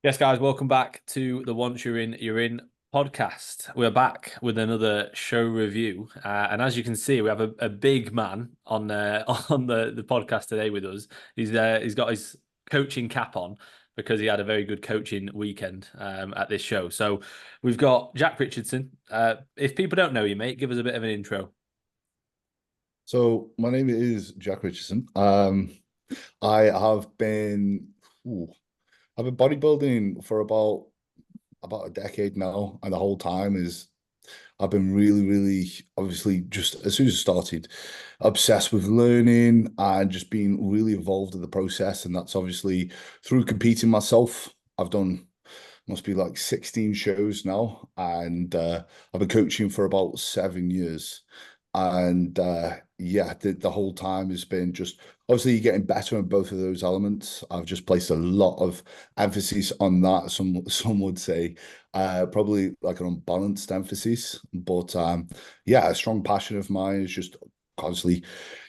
Yes, guys, welcome back to the Once You're In podcast. We're back with another show review, and as you can see, we have a big man on on the podcast today with us. He's got his coaching cap on because he had a very good coaching weekend at this show. So we've got Jack Richardson. If people don't know you, mate, give us a bit of an intro. So my name is Jack Richardson. I have been ooh, I've been bodybuilding for about a decade now, and the whole time is I've been really obviously just as soon as I started obsessed with learning and just being really involved in the process, and that's obviously through competing myself. I've done must be like 16 shows now, and I've been coaching for about 7 years. And yeah, the whole time has been just obviously getting better in both of those elements. I've just placed a lot of emphasis on that. Some would say probably like an unbalanced emphasis, but yeah, a strong passion of mine is just constantly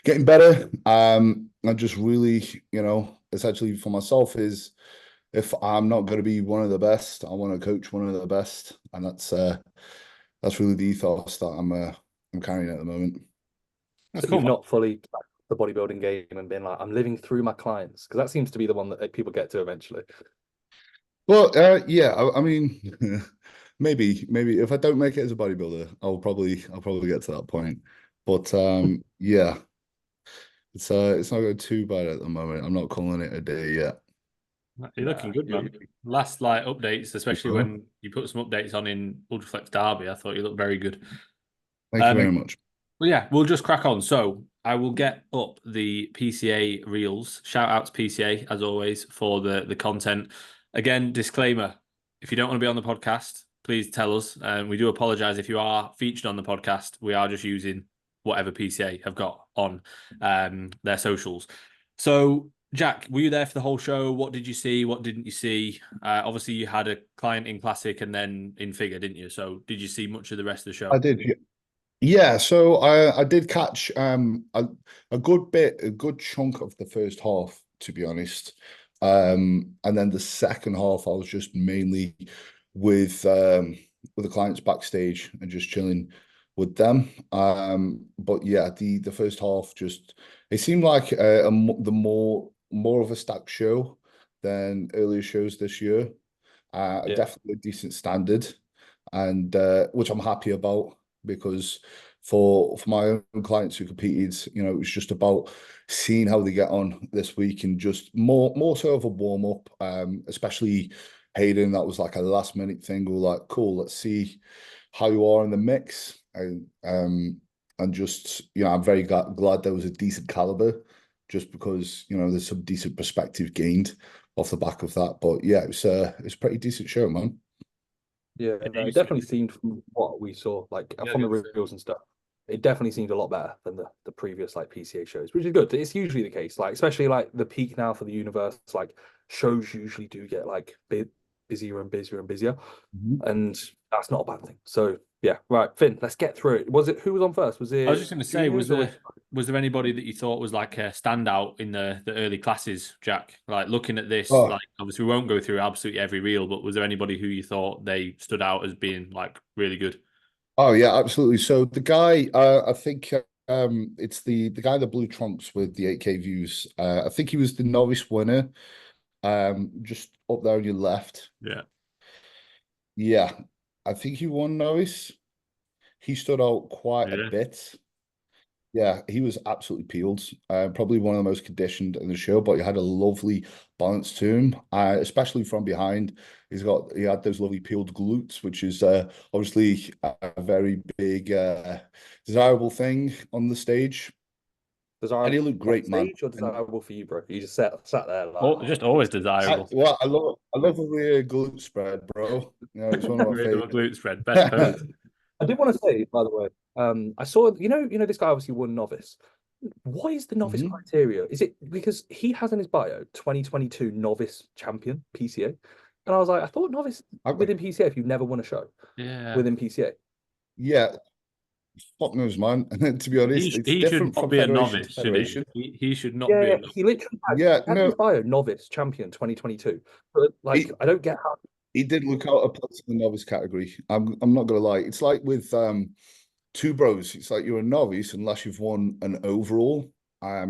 getting better. And just really, essentially for myself is if I'm not going to be one of the best, I want to coach one of the best, and that's really the ethos that I'm carrying at the moment. That's So cool, you've man. not fully cracked the bodybuilding game and been like, I'm living through my clients, because that seems to be the one that people get to eventually. Well, yeah, I mean, maybe if I don't make it as a bodybuilder, I'll probably get to that point. But yeah, it's not going too bad at the moment. I'm not calling it a day yet. You're looking good, man. Last updates, especially Uh-huh. when you put some updates on in Ultraflex Derby, I thought you looked very good. Thank you Um, very much. Well, yeah, we'll just crack on. So I will get up the PCA reels. Shout out to PCA as always for the content. Again, disclaimer: if you don't want to be on the podcast, please tell us. We do apologize if you are featured on the podcast. We are just using whatever PCA have got on their socials. So, Jack, were you there for the whole show? What did you see? What didn't you see? Obviously, you had a client in Classic and then in Figure, didn't you? So, did you see much of the rest of the I show? did. Yeah, so I did catch a good bit, a good chunk of the first half, to be honest. And then the second half, I was just mainly with the clients backstage and just chilling with them. But yeah, the first half just it seemed like the more of a stacked show than earlier shows this year. Yeah. Definitely a decent standard, and which I'm happy about because for my own clients who competed, it was just about seeing how they get on this week and just more so of a warm up. Especially Hayden, that was like a last minute thing. We were like, cool, let's see how you are in the mix, and just I'm very glad there was a decent caliber, just because there's some decent perspective gained off the back of that. But yeah, it's a pretty decent show, man. Yeah, no, it definitely seemed from what we saw, like from the reels and stuff, it definitely seemed a lot better than the previous like PCA shows, which is good. It's usually the case, like especially like the peak now for the universe, like shows usually do get like busier and busier and busier, Mhm. and that's not a bad thing. So yeah, right, Finn, let's get through it. Was it who was on first? Was I was it just going to say, juniors or was there anybody that you thought was like a standout in the early classes, Jack? Like looking at this, Oh, like obviously we won't go through absolutely every reel, but was there anybody who you thought they stood out as being like really good? oh yeah, absolutely. So the guy, I think it's the guy in the blue trunks with the 8K views. I think he was the novice winner. Just up there on your left. Yeah, Yeah, I think he won novice. He stood out quite a yeah. bit. Yeah, he was absolutely peeled. Probably one of the most conditioned in the show, but he had a lovely balance to him, especially from behind. He had those lovely peeled glutes, which is obviously a very big desirable thing on the stage. And he desirable looked on great, man. stage or And desirable for you, bro? You just sat there like, Oh, just always desirable. I love a real glute spread, bro. It's one of my Regular favorite. glute spread, best pose. I did want to say, by the way, I saw, this guy obviously won novice. What is the novice Mhm. criteria? Is it because he has in his bio 2022 novice champion PCA? And I was like, I thought novice I, within PCA, if you've never won a show Yeah. within PCA. yeah, fuck knows, man. And to be honest, it's He should different not from be a federation to novice, should he? federation. He should not be Yeah, a novice. he literally Yeah, had his no, bio novice champion 2022. But like, he I don't get how. he did look out of place in the novice category. I'm not gonna lie. It's like with two bros. It's like you're a novice unless you've won an overall,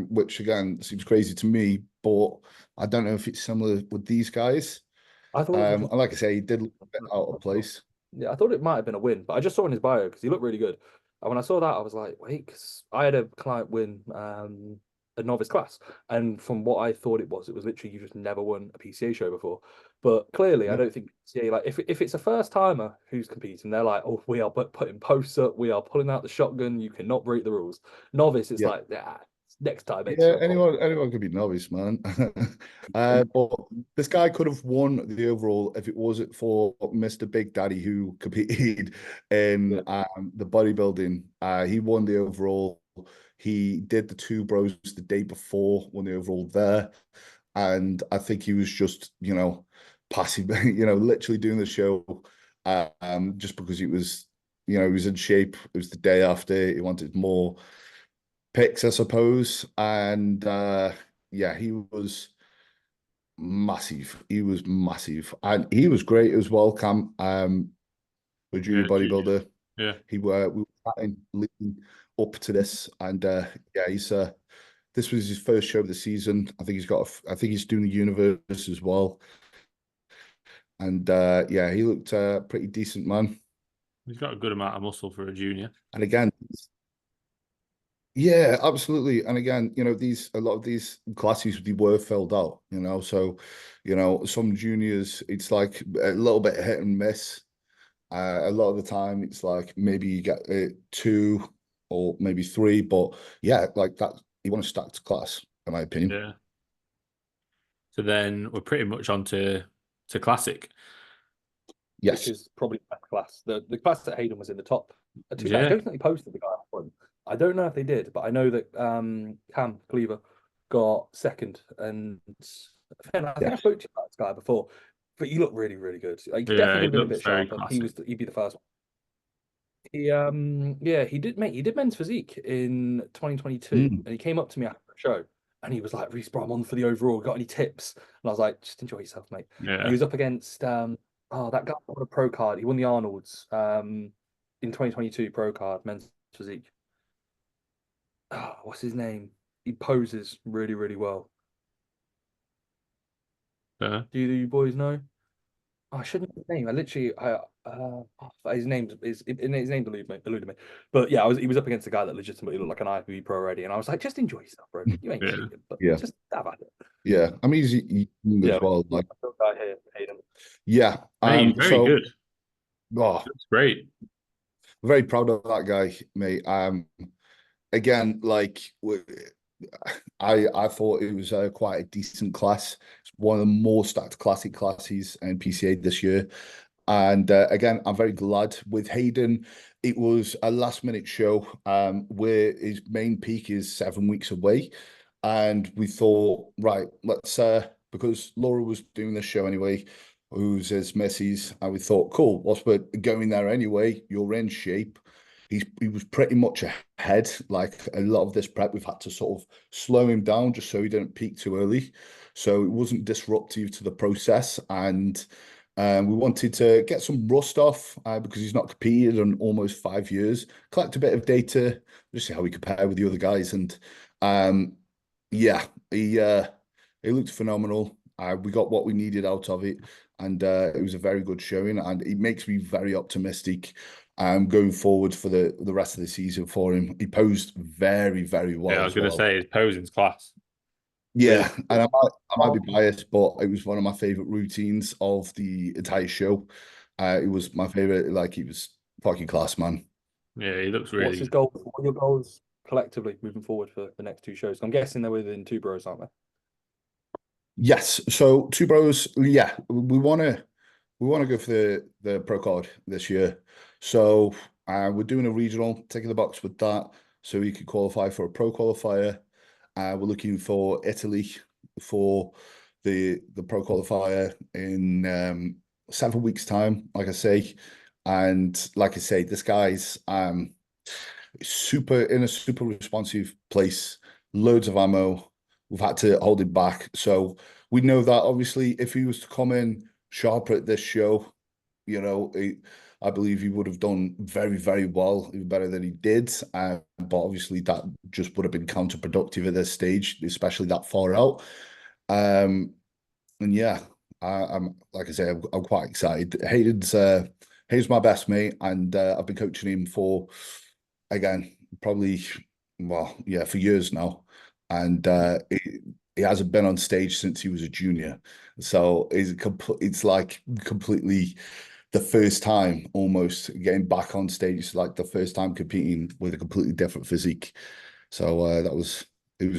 which again seems crazy to me, but I don't know if it's similar with these guys. I thought it was And like I say, he did look a bit out of place. Yeah, I thought it might have been a win, but I just saw in his bio because he looked really good. And when I saw that, I was like, wait, because I had a client win a novice class, and from what I thought it was literally you just never won a PCA show before. But clearly, I don't think PCA, like if it's a first timer who's competing, they're like, oh, we are putting posts up, we are pulling out the shotgun, you cannot break the rules. Novice, it's Yeah. like, yeah, next time. Yeah, anyone could be novice, man. But this guy could have won the overall if it wasn't for Mr. Big Daddy who competed in the bodybuilding. He won the overall. He did the two bros the day before, won the overall there. And I think he was just, passive, literally doing the show just because he was he was in shape. It was the day after. He wanted more picks, I suppose. And yeah, he was massive. He was massive. And he was great as well, Cam. A junior bodybuilder. Yeah. We were leading up to this. And yeah, this was his first show of the season. I think he's doing the universe as well. And yeah, he looked pretty decent, man. He's got a good amount of muscle for a junior. And again, yeah, absolutely. And again, a lot of these classes they were filled out, so some juniors it's like a little bit hit and miss. A lot of the time it's like maybe you get two or maybe three, but yeah, like that you want a stacked class, in my opinion. Yeah. So then we're pretty much on to classic. Yes. Which is probably the best class. The class that Hayden was in the top. I don't think they posted the guy up front. I don't know if they did, but I know that Cam Cleaver got second, and I think I spoke to you about this guy before. But he looked really, really good. Like, he definitely would have been a bit sharper. He'd be the first one. He did men's physique in 2022, and he came up to me after the show, and he was like, "Reece, bro, I'm on for the overall. Got any tips?" And I was like, "Just enjoy yourself, mate." Yeah. And he was up against that guy won a pro card. He won the Arnold's in 2022 pro card men's physique. Oh, what's his name? He poses really, really well. Do you boys know? Oh, I shouldn't know his name. His name eluded me. But yeah, he was up against a guy that legitimately looked like an IFBB pro already, and I was like, just enjoy yourself, bro. You ain't cheating, but just have at it. Yeah, I mean he's as well. Like guy here, Hayden. Yeah, very good. Oh, that's great. Very proud of that guy, mate. Again, like I thought it was quite a decent class. It's one of the more stacked classic classes in PCA this year. And again, I'm very glad with Hayden. It was a last minute show where his main peak is 7 weeks away. And we thought, right, let's because Laura was doing this show anyway, who's his missus, and we thought, cool, whilst we're going there anyway, you're in shape. He was pretty much ahead. Like a lot of this prep, we've had to sort of slow him down just so he didn't peak too early. So it wasn't disruptive to the process. And we wanted to get some rust off because he's not competed in almost 5 years. Collect a bit of data, just see how we compare with the other guys. And yeah, he looked phenomenal. We got what we needed out of it. And it was a very good showing. And it makes me very optimistic going forward for the rest of the season for him. He posed very, very well. Yeah, I was going to say his posing's class. Yeah, and I might be biased, but it was one of my favorite routines of the entire show. It was my favorite. Like, he was fucking class, man. Yeah, he looks really. What's his goal? What are your goals collectively moving forward for the next two shows? I'm guessing they're within two bros, aren't they? Yes. So two bros. Yeah, we want to go for the pro card this year. So we're doing a regional, ticking the box with that, so we could qualify for a pro qualifier. We're looking for Italy for the pro qualifier in 7 weeks' time, like I say. And like I say, this guy's in a super responsive place, loads of ammo. We've had to hold him back. So we know that obviously if he was to come in sharper at this show, you know, I believe he would have done very, very well, even better than he did. But obviously that just would have been counterproductive at this stage, especially that far out. And yeah, I'm like I say, I'm quite excited. Hayden's my best mate, and I've been coaching him for, again, probably, well, yeah, for years now. And he hasn't been on stage since he was a junior, so it's like completely the first time almost getting back on stage. It's like the first time competing with a completely different physique. So it was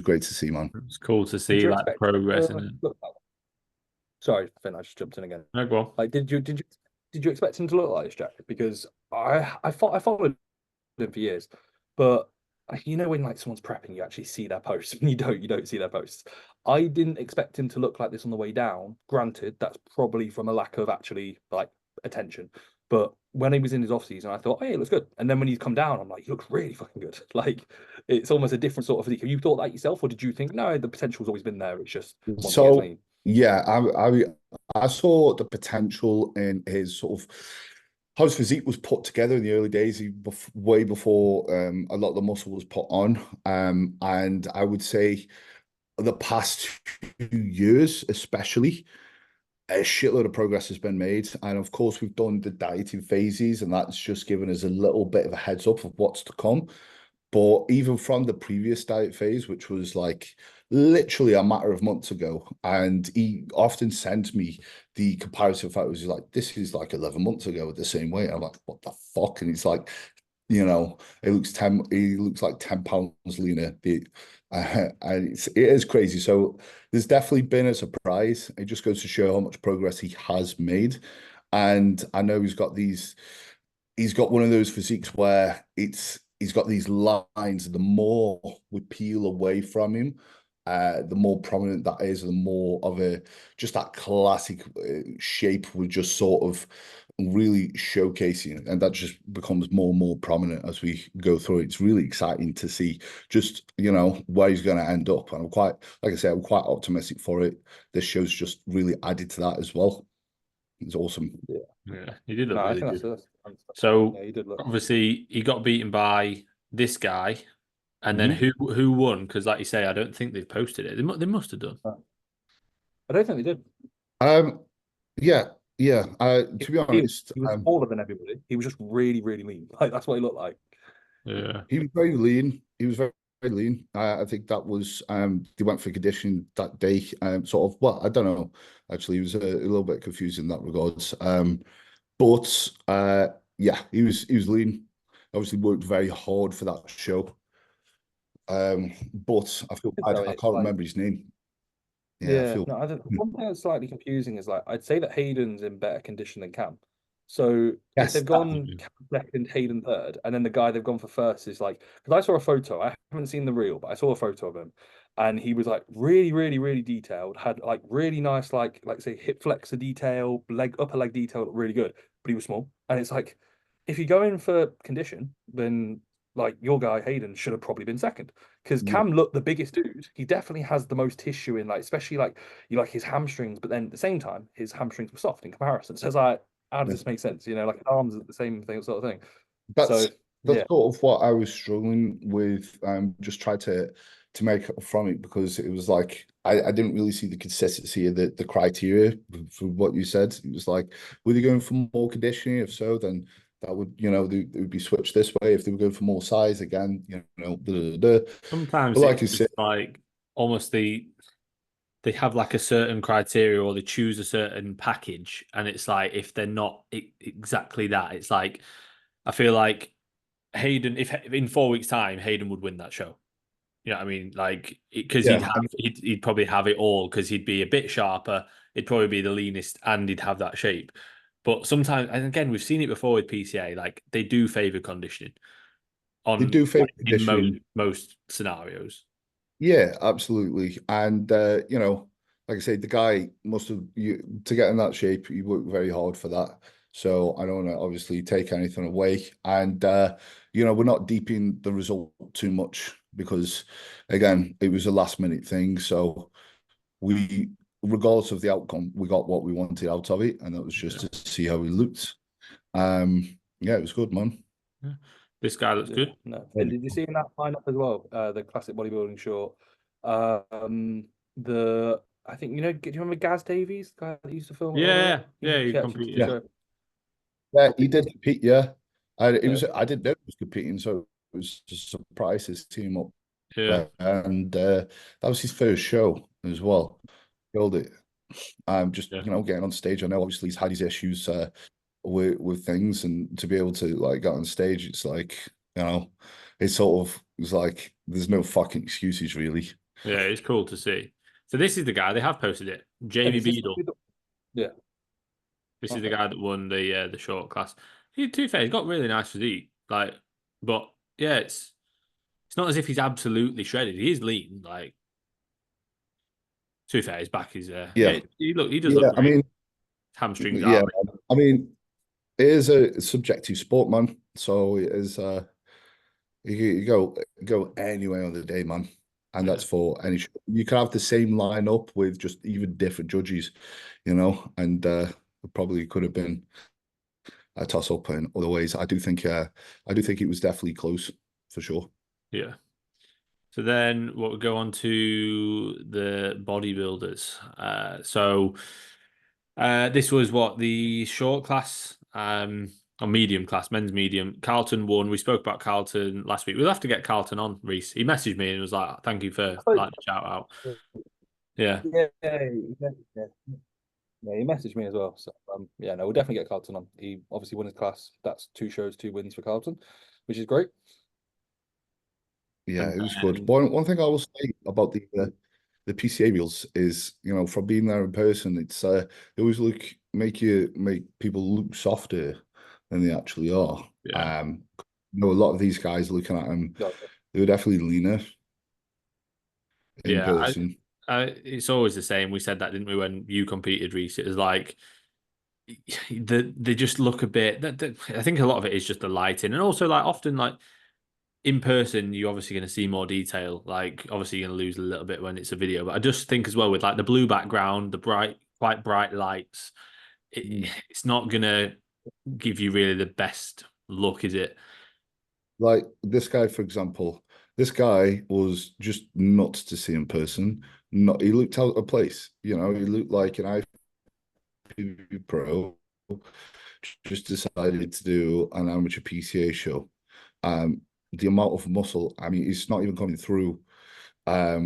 great to see, man. It's cool to Did see you like expect progress to in it. look like? Sorry, Finn, I just jumped in again. No, go on. Like, did you expect him to look like this, Jack? Because I followed him for years, but you know when like someone's prepping, you actually see their posts. When you don't see their posts. I didn't expect him to look like this on the way down. Granted, that's probably from a lack of actually like attention. But when he was in his off season, I thought, oh, yeah, he looks good. And then when he's come down, I'm like, he looks really fucking good. Like it's almost a different sort of physique. Have you thought that yourself, or did you think no, the potential's always been there? It's just once he gets So lean. yeah, I saw the potential in his sort of how his physique was put together in the early days, way before a lot of the muscle was put on. And I would say the past 2 years, especially, a shitload of progress has been made. And of course, we've done the dieting phases, and that's just given us a little bit of a heads up of what's to come. But even from the previous diet phase, which was like literally a matter of months ago, and he often sends me the comparison photos. He's like, this is like 11 months ago at the same weight. I'm like, what the fuck? And it's like, you know, he looks like 10 pounds leaner. And it is crazy. So there's definitely been a surprise. It just goes to show how much progress he has made. And I know he's got one of those physiques where he's got these lines. The more we peel away from him, the more prominent that is, the more of a just that classic shape we're just sort of really showcasing, and that just becomes more and more prominent as we go through. It's really exciting to see just, you know, where he's going to end up, and I'm quite, like I said, I'm quite optimistic for it. This show's just really added to that as well. It's awesome. Yeah, he did look No, I really think good. that's So yeah, he did look. obviously he got beaten by this guy, and then who won? Because like you say, I don't think they've posted it. They must have done. I don't think they did. Yeah, yeah. To be honest, He was taller than everybody. He was just really, really lean. Like that's what he looked like. Yeah, he was very lean. He was very, very lean. I think that was they went for conditioning that day. Sort of. Well, I don't know. Actually, he was a little bit confused in that regards. But yeah, he was lean. Obviously, worked very hard for that show. But I feel bad. I It's can't like remember his name. Yeah, I yeah, feel. no. One thing that's slightly confusing is like I'd say that Hayden's in better condition than Cam. So if Yes, they've gone Cam second, Hayden third, and then the guy they've gone for first is like because I saw a photo. I haven't seen the reel, but I saw a photo of him, and he was like really, really, really detailed. Had like really nice like say hip flexor detail, upper leg detail, looked really good. But he was small, and it's like if you go in for condition, then like your guy Hayden should have probably been second because yeah. Cam looked the biggest dude. He definitely has the most tissue in like, especially like you like his hamstrings, but then at the same time, his hamstrings were soft in comparison. So it's like, how does this make sense? You know, like arms are the same thing, sort of thing. That's So that's yeah, sort of what I was struggling with. Just try to make up from it because it was like I didn't really see the consistency of the criteria for what you said. It was like, were they going for more conditioning? If so, then that would, you know, they would be switched this way. If they were going for more size again, you know, sometimes but like you it's said, just like almost they have like a certain criteria or they choose a certain package, and it's like if they're not exactly that, it's like I feel like Hayden, if in 4 weeks' time Hayden would win that show. You know what I mean? Like because yeah, he'd probably have it all because he'd be a bit sharper. He'd probably be the leanest, and he'd have that shape. But sometimes, and again, we've seen it before with PCA. Like they do favor conditioning they on do favor like, in conditioning. most scenarios. Yeah, absolutely. And you know, like I said, the guy must have to get in that shape. He worked very hard for that. So I don't want to obviously take anything away. And, we're not deep in the result too much because, again, it was a last minute thing. So we, regardless of the outcome, we got what we wanted out of it. And that was just to see how we looked. It was good, man. Yeah. This guy looks good. No. And did you see in that lineup as well? The classic bodybuilding short. I think do you remember Gaz Davies, the guy that used to film? Yeah, he competed. Yeah, he did compete. Yeah, I didn't know he was competing, so it was just a surprise to see him up Yeah, and that was his first show as well. Killed it. Just getting on stage. I know obviously he's had his issues with things, and to be able to like get on stage, it's like it's like there's no fucking excuses really. Yeah, it's cool to see. So this is the guy, they have posted it. Jamie Beadle. Yeah. This is the guy that won the short class. To be fair, he's got really nice physique. But yeah, it's not as if he's absolutely shredded. He is lean. Like, to be fair, his back is he does look great. I mean, hamstrings yeah, are. I mean, it is a subjective sport, man. So it is you go anywhere on the day, man. And that's for any show. You can have the same lineup with just even different judges, and it probably could have been a toss up in other ways. I do think it was definitely close for sure. Yeah. So then we'll go on to the bodybuilders. This was the short class, or medium class, men's medium. Carlton won. We spoke about Carlton last week. We'll have to get Carlton on, Reese. He messaged me and was like, "Thank you for the shout out." Yeah. Yeah, he messaged me as well. So we'll definitely get Carlton on. He obviously won his class. That's 2 shows, 2 wins for Carlton, which is great. Yeah, it was good. One thing I will say about the PCA reels is, from being there in person, it's they always make people look softer than they actually are. Yeah. A lot of these guys looking at them, they were definitely leaner in person. It's always the same. We said that, didn't we, when you competed, Reese? It was like they just look a bit. I think a lot of it is just the lighting, and also often in person, you're obviously going to see more detail. Obviously, you're going to lose a little bit when it's a video. But I just think as well with the blue background, the quite bright lights, it's not going to give you really the best look, is it? Like this guy, for example, this guy was just nuts to see in person. He looked out of place. He looked like an IFBB pro just decided to do an amateur PCA show. The amount of muscle, I mean, it's not even coming through how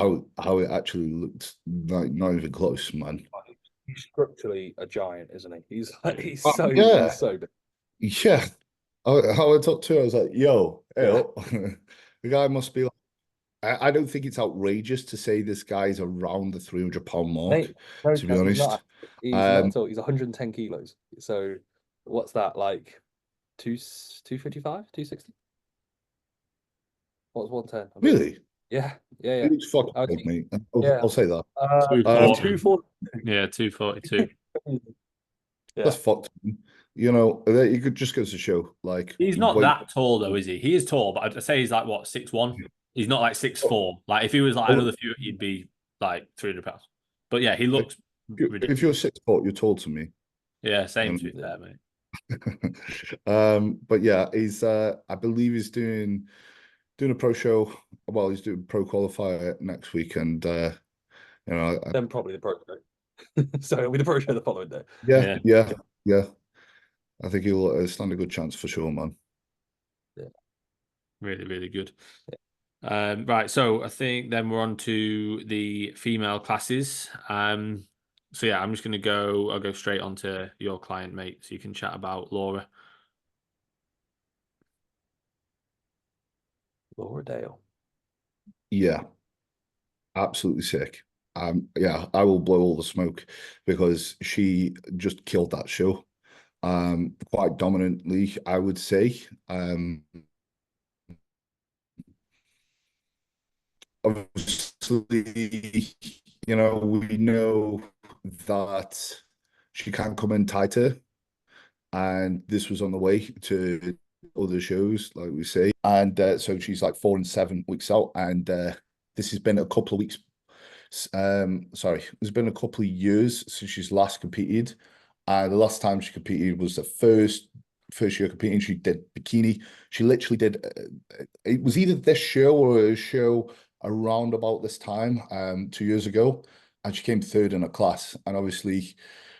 it actually looked, like not even close, man. He's structurally a giant, isn't he? He's so he's so big. Yeah. How I talked to her, I was like, yo, the guy must be I don't think it's outrageous to say this guy's around the 300-pound mark, to be honest. He's not at all. He's 110 kilos. So what's that, like 255, 260? What's 110? Really? Yeah. It's fucking big, mate. I'll say that. 240. Yeah, 242. That's fucked. He could just go to show. He's not that tall though, is he? He is tall, but I'd say he's 6'1". He's not 6'4". If he was another few, he'd be 300 pounds. But yeah, he looks ridiculous. If you're 6 foot, you're tall to me. Yeah, same to there, mate. But yeah, he's I believe he's doing a pro show. Well, he's doing pro qualifier next week, and then probably the pro show. So it'll be the pro show the following day. Yeah. I think he'll stand a good chance for sure, man. Yeah. Really, really good. Yeah. Right, so I think then we're on to the female classes. So yeah, I'm just going to I'll go straight on to your client, mate, so you can chat about Laura. Laura Dale. Yeah. Absolutely sick. Yeah, I will blow all the smoke because she just killed that show. Quite dominantly, I would say. Obviously, we know that she can come in tighter and this was on the way to other shows, like we say. And so she's like 4 and 7 weeks out, and this has been a couple of weeks. Sorry, it's been a couple of years since she's last competed. The last time she competed was the first year competing. She did bikini. She literally did. It was either this show or a show around about this time, 2 years ago, and she came third in a class. And obviously,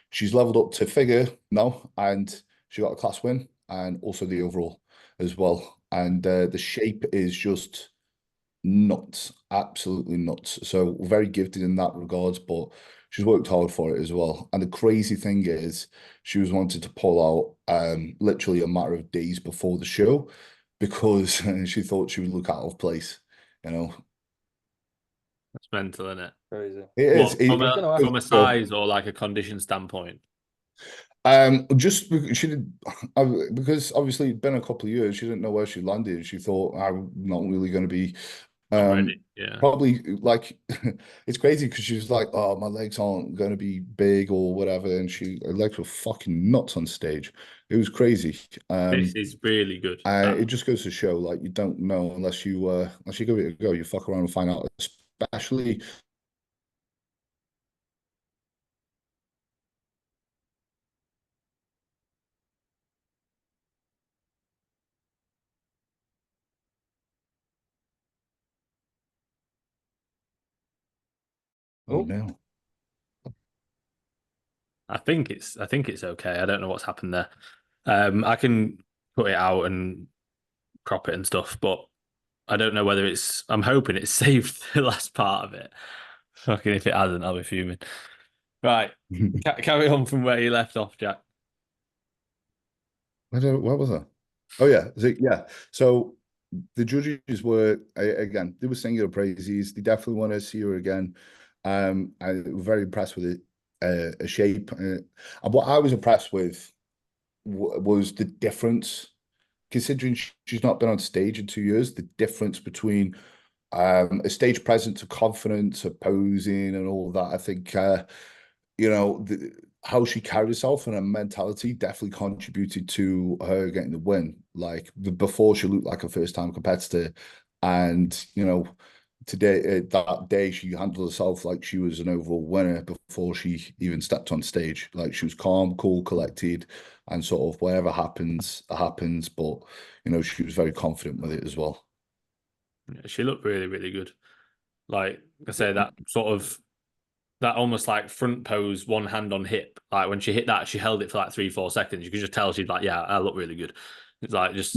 she's leveled up to figure now, and she got a class win and also the overall as well. And the shape is just nuts, absolutely nuts. So very gifted in that regards, but she's worked hard for it as well. And the crazy thing is, she was wanted to pull out literally a matter of days before the show because she thought she would look out of place. You know, That's mental, isn't it? Crazy. it is. From a size or like a condition standpoint. Just because she did, because obviously it'd been a couple of years, she didn't know where she landed. She thought, I'm not really going to be Ready. Yeah. probably like it's crazy because she was like, oh, my legs aren't going to be big or whatever, and her legs were fucking nuts on stage. It was crazy. This is really good. It just goes to show, like, you don't know unless you give it a go. You fuck around and find out, especially. Oh no. I think it's okay. I don't know what's happened there. I can put it out and crop it and stuff, but I don't know whether it's. I'm hoping it's saved the last part of it. Fucking if it hasn't, I'll be fuming. Right, carry on from where you left off, Jack. What was that? Oh yeah, yeah. So the judges were again, they were singing her praises. They definitely want to see her again. I'm very impressed with it, a shape. And what I was impressed with was the difference, considering she's not been on stage in 2 years. The difference between a stage presence, a confidence, a posing, and all that. I think how she carried herself and her mentality definitely contributed to her getting the win. Like before, she looked like a first-time competitor, and today that day she handled herself like she was an overall winner before she even stepped on stage. Like she was calm, cool, collected, and sort of whatever happens, happens. But she was very confident with it as well. Yeah, she looked really, really good. Like I say, that sort of that almost like front pose, one hand on hip. Like when she hit that, she held it for like 3-4 seconds. You could just tell she's like, yeah, I look really good. It's like just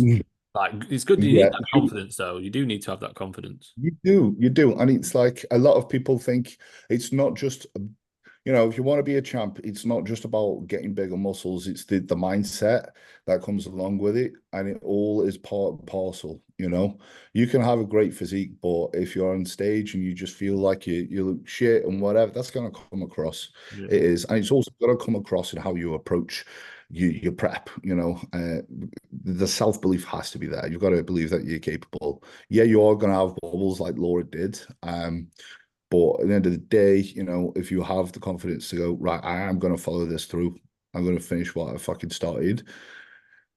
like it's good. You need Yeah, that confidence, though. You do need to have that confidence. you do, and it's like a lot of people think it's not just if you want to be a champ, it's not just about getting bigger muscles. It's the mindset that comes along with it, and it all is part and parcel. You can have a great physique, but if you're on stage and you just feel like you look shit and whatever, that's going to come across. Yeah. It is, and it's also going to come across in how you approach your prep. The self belief has to be there. You've got to believe that you're capable. Yeah, you are going to have wobbles like Laura did. But at the end of the day, if you have the confidence to go, right, I am going to follow this through. I'm going to finish what I fucking started.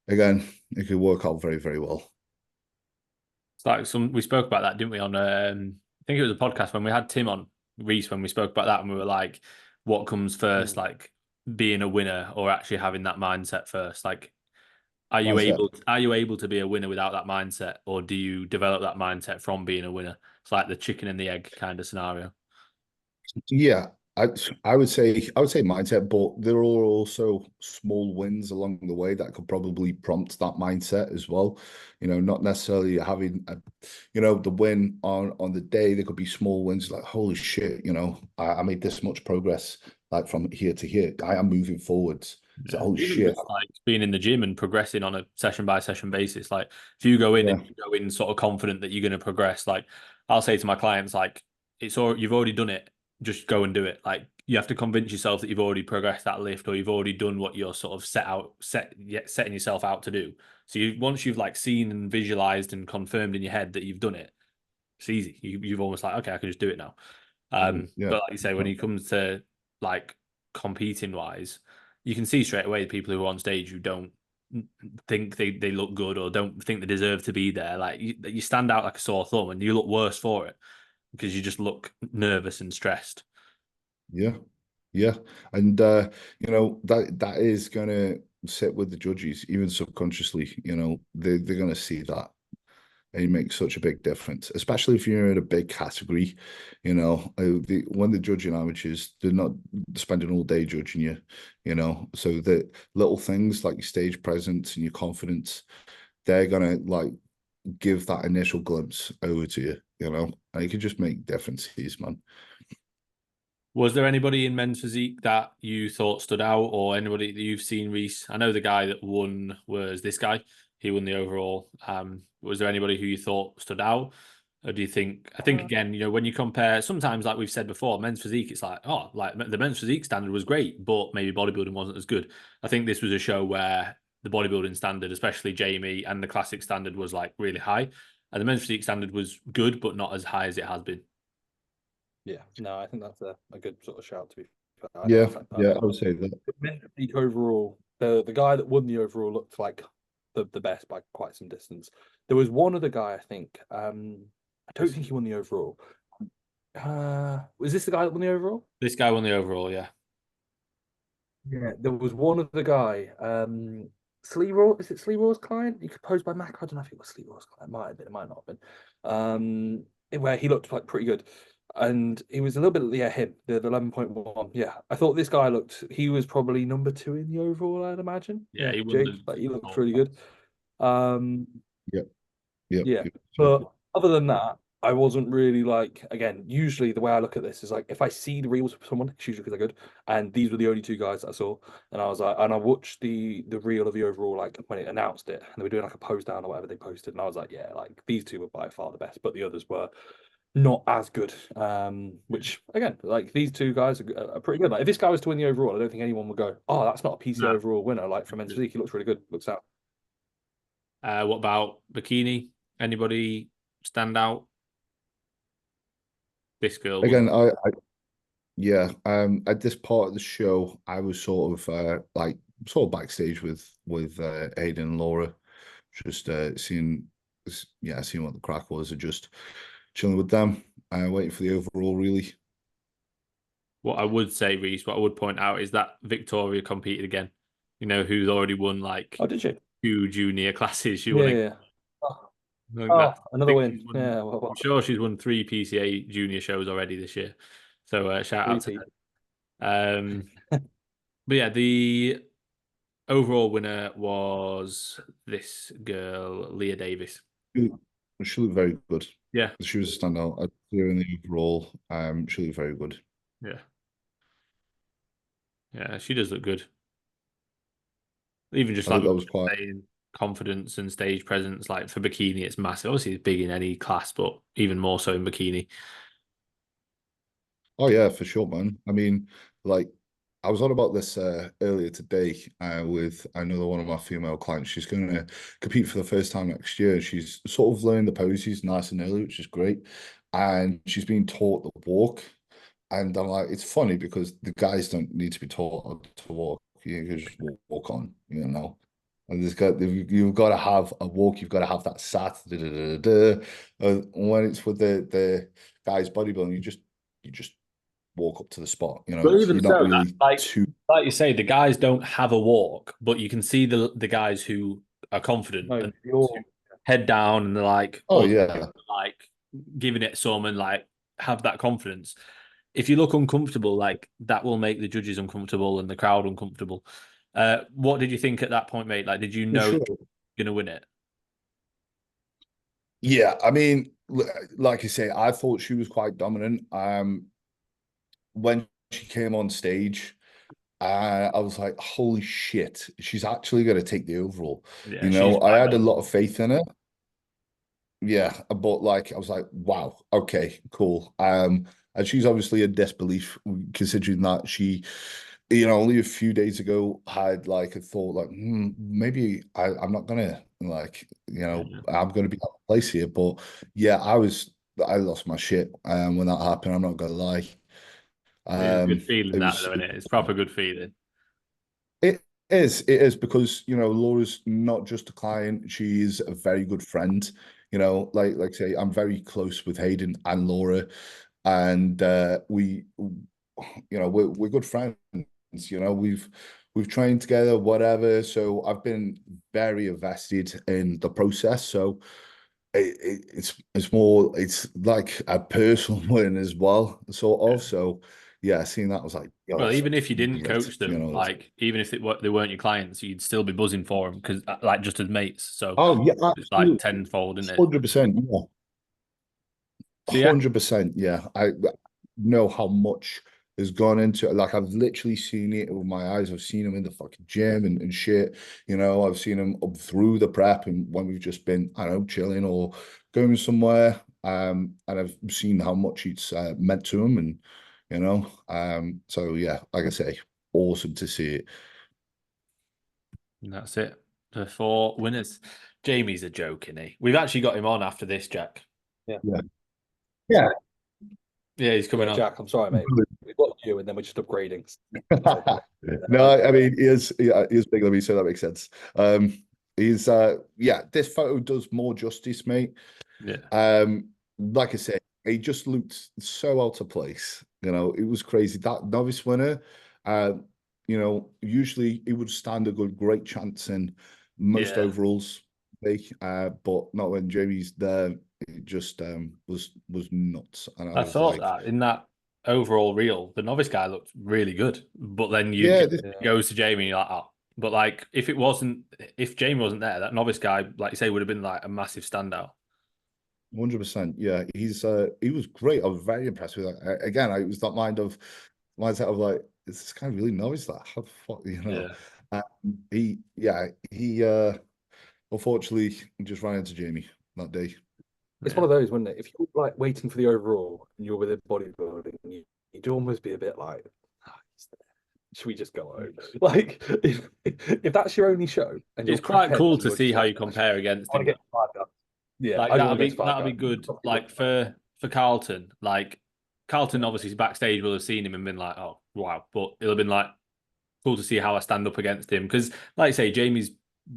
Again, it could work out very, very well. It's like we spoke about that, didn't we? On I think it was a podcast when we had Tim on Reese when we spoke about that, and we were like, what comes first, like being a winner or actually having that mindset first? Like, are you able to be a winner without that mindset, or do you develop that mindset from being a winner? It's like the chicken and the egg kind of scenario. Yeah, I would say mindset, but there are also small wins along the way that could probably prompt that mindset as well. Not necessarily having the win on the day. There could be small wins like, holy shit, I made this much progress, like from here to here. I am moving forwards. It's like, holy Even shit. just like being in the gym and progressing on a session by session basis. Like if you go in and you go in sort of confident that you're going to progress, like I'll say to my clients, like you've already done it. Just go and do it. Like you have to convince yourself that you've already progressed that lift or you've already done what you're sort of setting yourself out to do. So once you've like seen and visualized and confirmed in your head that you've done it, it's easy. You've almost like, okay, I can just do it now. Yeah. But like you say, when it comes to like competing wise, you can see straight away the people who are on stage who don't think they look good or don't think they deserve to be there. Like you stand out like a sore thumb and you look worse for it because you just look nervous and stressed. Yeah, yeah, and you know that is gonna sit with the judges, even subconsciously. You know, they're gonna see that, and it makes such a big difference, especially if you're in a big category. You know, when they're judging amateurs, they're not spending all day judging you. You know, so the little things like your stage presence and your confidence, they're gonna like give that initial glimpse over to you. You know, and it can just make differences, man. Was there anybody in men's physique that you thought stood out, or anybody that you've seen, Reese? I know the guy that won was this guy. He won the overall. Was there anybody who you thought stood out? Or do you think, I think again, you know, when you compare, sometimes like we've said before, men's physique, it's like, oh, like the men's physique standard was great, but maybe bodybuilding wasn't as good. I think this was a show where the bodybuilding standard, especially Jamie, and the classic standard was like really high. And the men's physique standard was good, but not as high as it has been. Yeah, no, I think that's a good sort of shout, to be fair. Yeah, yeah, I would say that. Men's physique overall, the guy that won the overall looked like the best by quite some distance. There was one other guy, I think. I don't think he won the overall. Was this the guy that won the overall? This guy won the overall, yeah. Yeah, there was one other guy. Slee Raw, is it Slee Raw's client? He could pose by Mac. I don't know if it was Slee Raw's client. It might have been, it might not have been. Where he looked like pretty good. And he was a little bit, yeah, him, the 11.1. Yeah, I thought this guy he was probably number 2 in the overall, I'd imagine. Yeah, he Jake, like he looked really good. Yep. Yep. Yeah, but other than that, I wasn't really like, again, usually the way I look at this is like, if I see the reels of someone, it's usually because they're good. And these were the only 2 guys that I saw. And I was like, and I watched the reel of the overall, like when it announced it, and they were doing like a post down or whatever they posted. And I was like, yeah, like these 2 were by far the best, but the others were not as good. Which again, like these 2 guys are pretty good. Like if this guy was to win the overall, I don't think anyone would go, oh, that's not a PCA overall winner. Like from men's physique, he looks really good. Looks out. What about Bikini? Anybody stand out? This girl again, yeah, at this part of the show, I was sort of backstage with Hayden and Laura, just seeing what the crack was, and just chilling with them, waiting for the overall, really. What I would say, Reese, what I would point out is that Victoria competed again. You know, who's already won like did she? 2 junior classes. She won. Yeah. Another win. Won, yeah, I'm sure she's won 3 PCA junior shows already this year. So shout out to her. But yeah, the overall winner was this girl, Leah Davis. She looked very good. Yeah, she was a standout. I her in the overall. She looked very good. Yeah, yeah, she does look good. Even just like that was quite confidence and stage presence. Like for Bikini, it's massive. Obviously, it's big in any class, but even more so in Bikini. Oh yeah, for sure, man. I mean, like I was on about this earlier today with another one of my female clients. She's going to compete for the first time next year. She's sort of learned the poses nice and early, which is great. And she's being taught the walk. And I'm like, it's funny because the guys don't need to be taught to walk. You can just walk on, you know. And you've got to have a walk. You've got to have that sat. When it's with the guys bodybuilding, you just walk up to the spot. You know, but even you're not really like you say, the guys don't have a walk, but you can see the guys who are confident and head down and they're like, oh yeah, like giving it some and like have that confidence. If you look uncomfortable, like that will make the judges uncomfortable and the crowd uncomfortable. What did you think at that point, mate? Like, did you know you were going to win it? Yeah, I mean, like I say, I thought she was quite dominant. When she came on stage, I was like, holy shit, she's actually going to take the overall. Yeah, you know, I had a lot of faith in her. Yeah, but like I was like, wow, okay, cool. And she's obviously in disbelief considering that she, you know, only a few days ago had like a thought like, maybe I'm not gonna like, you know, I'm gonna be out of place here. But yeah, I lost my shit when that happened. I'm not gonna lie. It's a good feeling that, though, isn't it? It's proper good feeling. It is because, Laura's not just a client, she's a very good friend. Like say, I'm very close with Hayden and Laura, and we're good friends. We've trained together, whatever. So I've been very invested in the process. So it's like a personal win as well, sort of. So yeah, seeing that was like, Well, even if you didn't great, coach them, like even if they weren't your clients, you'd still be buzzing for them because, like, just as mates. So oh yeah, it's like tenfold, isn't it? 100%, yeah. So yeah, 100%, yeah. I know how much has gone into it. Like, I've literally seen it with my eyes. I've seen him in the fucking gym and shit. I've seen him up through the prep and when we've just been, I don't know, chilling or going somewhere. And I've seen how much it's meant to him. So yeah, like I say, awesome to see it. and that's it. The 4 winners. Jamie's a joke, isn't he? We've actually got him on after this, Jack. Yeah. Yeah. Yeah, he's coming on. Jack, I'm sorry, mate. We've got you, and then we're just upgrading. No, I mean he is bigger than me, so that makes sense. He's this photo does more justice, mate. Yeah. Like I said, he just looked so out of place. It was crazy. That novice winner, usually he would stand a great chance in most overalls. But not when Jamie's there. It just was nuts. And I was thought like, that in that overall reel, the novice guy looked really good, but then goes to Jamie, and you're like, oh. But like, if Jamie wasn't there, that novice guy, like you say, would have been like a massive standout. 100%. Yeah, he was great. I was very impressed with that. Again, it was that mindset of like, is this guy really novice? That how the fuck, he unfortunately just ran into Jamie that day. It's one of those, wouldn't it? If you're like waiting for the overall and you're with a bodybuilding, you'd almost be a bit like, should we just go home? Like, if that's your only show, and it's quite cool to see how you compare against him. Yeah, like that'll be good. Like for Carlton, like Carlton obviously backstage will have seen him and been like, oh wow, but it'll have been like cool to see how I stand up against him because, like I say, Jamie's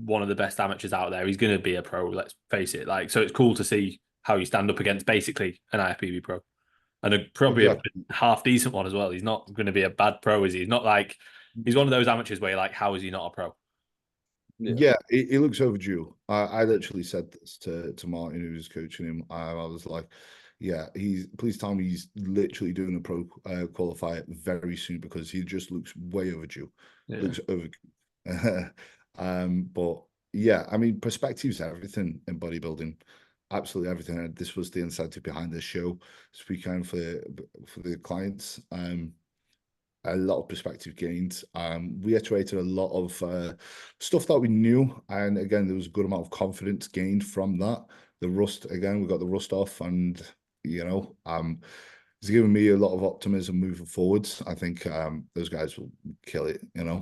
one of the best amateurs out there. He's going to be a pro. Let's face it. Like, so it's cool to see how you stand up against basically an IFBB pro, and probably a half decent one as well. He's not going to be a bad pro, is he? He's not like he's one of those amateurs where you're like, how is he not a pro? Yeah, he looks overdue. I literally said this to Martin, who was coaching him. I was like, yeah, please tell me he's literally doing a pro qualifier very soon because he just looks way overdue. Yeah. Looks overdue. But yeah, I mean, perspective's everything in bodybuilding. Absolutely everything. And this was the incentive behind this show, speaking for the clients. A lot of perspective gained. Reiterated a lot of stuff that we knew, and again, there was a good amount of confidence gained from that. The rust, again, we got the rust off, and it's given me a lot of optimism moving forwards. I think those guys will kill it. Yeah.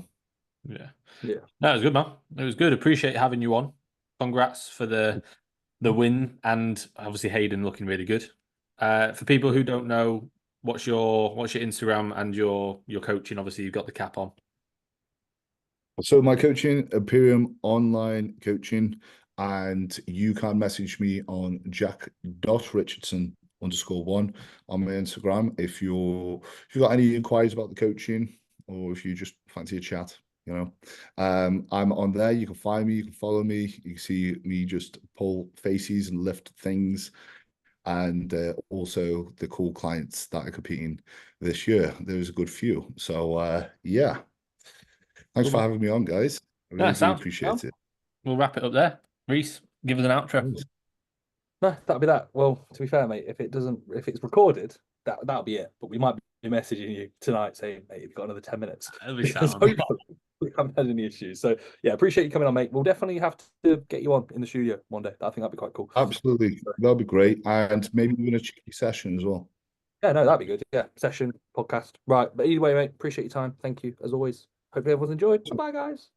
No, it was good, man. It was good. Appreciate having you on. Congrats for the win, and obviously Hayden looking really good. For people who don't know, what's your Instagram and your coaching? Obviously, you've got the cap on. So my coaching, Imperium Online Coaching, and you can message me on jack.richardson_1 on my Instagram if you've got any inquiries about the coaching or if you just fancy a chat. I'm on there. You can find me, you can follow me, you can see me just pull faces and lift things, and also the cool clients that are competing this year. There's a good few. So yeah. Thanks for having me on, guys. I really do appreciate it. We'll wrap it up there. Reese, give us an outro. No, that'll be that. Well, to be fair, mate, if it's recorded, that'll be it. But we might be messaging you tonight saying, mate, you've got another 10 minutes. Hopefully we haven't had any issues. So yeah, appreciate you coming on, mate. We'll definitely have to get you on in the studio one day. I think that'd be quite cool. Absolutely. That'll be great. And maybe even a cheeky session as well. Yeah, no, that'd be good. Yeah, session, podcast. Right. But either way, mate, appreciate your time. Thank you, as always. Hopefully everyone's enjoyed. Bye, guys.